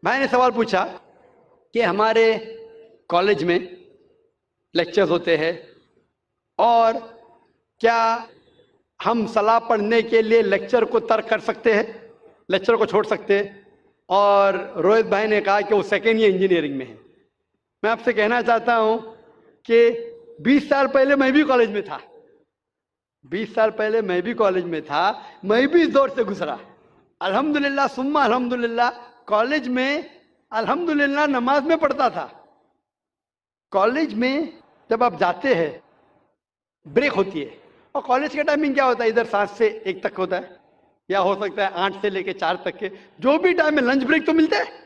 میں نے سوال پوچھا کہ ہمارے کالج میں لیکچرز ہوتے ہیں اور کیا ہم صلاح پڑھنے کے لیے لیکچر کو ترک کر سکتے ہیں، لیکچر کو چھوڑ سکتے ہیں؟ اور روہت بھائی نے کہا کہ وہ سیکنڈ ایئر انجینئرنگ میں ہے۔ میں آپ سے کہنا چاہتا ہوں کہ 20 سال پہلے میں بھی کالج میں تھا، 20 سال پہلے میں بھی کالج میں تھا، میں بھی اس دور سے گزرا۔ الحمدللہ ثم الحمدللہ کالج میں الحمدللہ نماز میں پڑھتا تھا۔ کالج میں جب آپ جاتے ہیں بریک ہوتی ہے، اور کالج کا ٹائمنگ کیا ہوتا ہے؟ ادھر 7 سے 1 تک ہوتا ہے، یا ہو سکتا ہے 8 سے لے کے 4 تک کے، جو بھی ٹائم ہے لنچ بریک تو ملتا ہے۔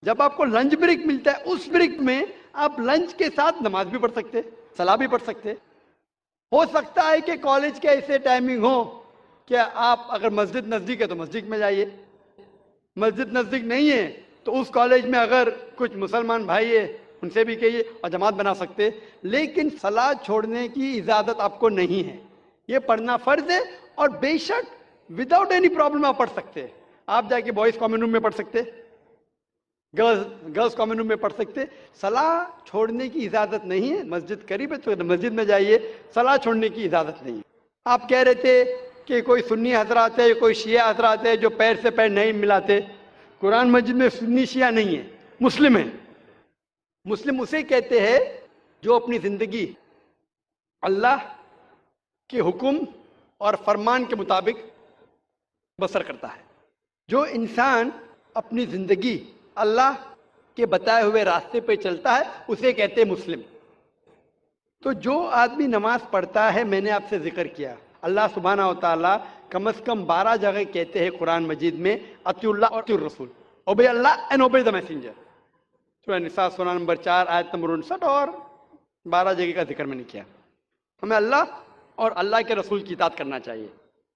جب آپ کو لنچ بریک ملتا ہے، اس بریک میں آپ لنچ کے ساتھ نماز بھی پڑھ سکتے، صلاح بھی پڑھ سکتے۔ ہو سکتا ہے کہ کالج کے ایسے ٹائمنگ ہو کہ آپ اگر مسجد نزدیک ہے تو مسجد میں جائیے، مسجد نزدیک نہیں ہے تو اس کالج میں اگر کچھ مسلمان بھائی ہیں ان سے بھی کہیے اور جماعت بنا سکتے، لیکن صلاح چھوڑنے کی اجازت آپ کو نہیں ہے۔ یہ پڑھنا فرض ہے، اور بے شک وداؤٹ اینی پرابلم آپ پڑھ سکتے ہیں۔ آپ جا کے بوائز کامن روم میں پڑھ سکتے، گرلز کامن روم میں پڑھ سکتے۔ صلاح چھوڑنے کی اجازت نہیں ہے۔ مسجد قریب ہے تو مسجد میں جائیے، صلاح چھوڑنے کی اجازت نہیں ہے۔ آپ کہہ رہے تھے کہ کوئی سنی حضرات ہے، کوئی شیعہ حضرات ہے جو پیر سے پیر نہیں ملاتے۔ قرآن مجید میں سنی شیعہ نہیں ہے، مسلم ہے۔ مسلم اسے کہتے ہیں جو اپنی زندگی اللہ کے حکم اور فرمان کے مطابق بسر کرتا ہے۔ جو انسان اپنی زندگی اللہ کے بتائے ہوئے راستے پہ چلتا ہے اسے کہتے ہیں مسلم۔ تو جو آدمی نماز پڑھتا ہے، میں نے آپ سے ذکر کیا، اللہ سبحانہ و تعالیٰ کم از کم 12 جگہ کہتے ہیں قرآن مجید میں اطیعوا اللہ اور اطیعوا الرسول، obey Allah and obey the messenger. سورہ نساء سورہ نمبر 4 آیت نمبر 59 اور 12 جگہ کا ذکر میں نے کیا۔ ہمیں اللہ اور اللہ کے رسول کی اطاعت کرنا چاہیے،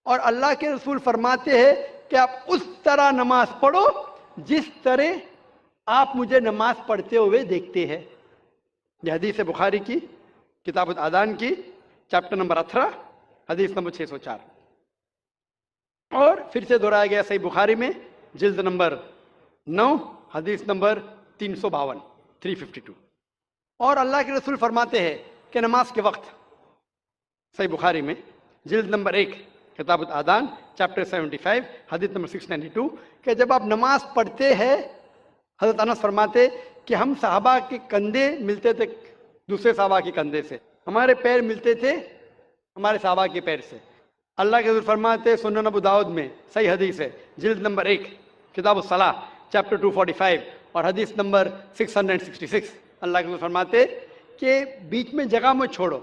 اور اللہ کے رسول فرماتے ہیں کہ آپ اس طرح نماز پڑھو جس طرح آپ مجھے نماز پڑھتے ہوئے دیکھتے ہیں۔ یہ حدیث بخاری کی کتاب الاذان کی چیپٹر نمبر 18 حدیث نمبر 604، اور پھر سے دہرایا گیا صحیح بخاری میں جلد نمبر 9 حدیث نمبر 352 352۔ اور اللہ کے رسول فرماتے ہیں کہ نماز کے وقت، صحیح بخاری میں جلد نمبر 1 کتاب الاذان چیپٹر 75 حدیث نمبر 692، کہ جب آپ نماز پڑھتے ہیں، حضرت انس فرماتے کہ ہم صحابہ کے کندھے ملتے تھے دوسرے صحابہ کے کندھے سے، ہمارے پیر ملتے تھے ہمارے صحابہ کے پیر سے۔ اللہ کے رسول فرماتے سنن ابو داؤد میں صحیح حدیث ہے جلد نمبر 1 کتاب الصلاح چیپٹر 245 اور حدیث نمبر 666، اللہ کے رسول فرماتے کہ بیچ میں جگہ مت چھوڑو،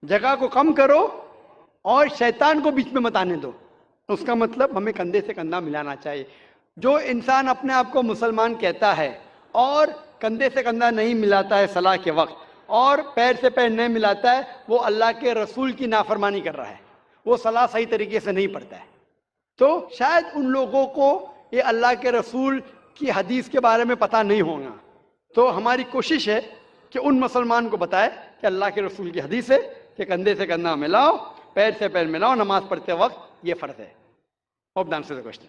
جگہ کو کم کرو اور شیطان کو بیچ میں مت آنے دو۔ اس کا مطلب ہمیں کندھے سے کندھا ملانا چاہیے۔ جو انسان اپنے آپ کو مسلمان کہتا ہے اور کندھے سے کندھا نہیں ملاتا ہے صلاح کے وقت، اور پیر سے پیر نہیں ملاتا ہے، وہ اللہ کے رسول کی نافرمانی کر رہا ہے، وہ صلاح صحیح طریقے سے نہیں پڑھتا ہے۔ تو شاید ان لوگوں کو یہ اللہ کے رسول کی حدیث کے بارے میں پتہ نہیں ہوگا، تو ہماری کوشش ہے کہ ان مسلمان کو بتائے کہ اللہ کے رسول کی حدیث ہے کہ کندھے سے کندھا ملاؤ، پیر سے پیر ملاؤ، نماز پڑھتے وقت یہ فرض ہے۔ ہوپ ڈانس سے کوشچن